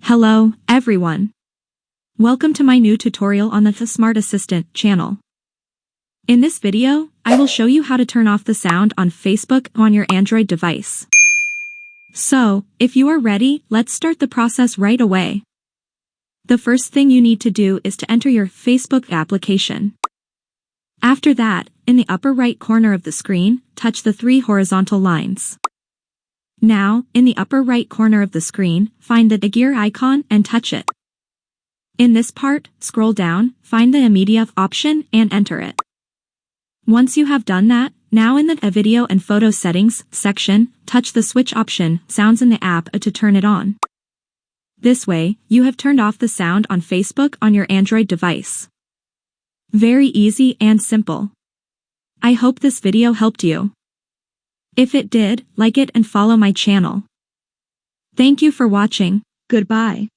Hello, everyone. Welcome to my new tutorial on the Smart Assistant channel. In this video, I will show you how to turn off the sound on Facebook on your Android device. So, if you are ready, let's start the process right away. The first thing you need to do is to enter your Facebook application. After that, in the upper right corner of the screen, touch the three horizontal lines. Now, in the upper right corner of the screen, find the gear icon and touch it. In this part, scroll down, find the media option and enter it. Once you have done that, now in the video and photo settings section, touch the switch option, sounds in the app to turn it on. This way, you have turned off the sound on Facebook on your Android device. Very easy and simple. I hope this video helped you. If it did, like it and follow my channel. Thank you for watching. Goodbye.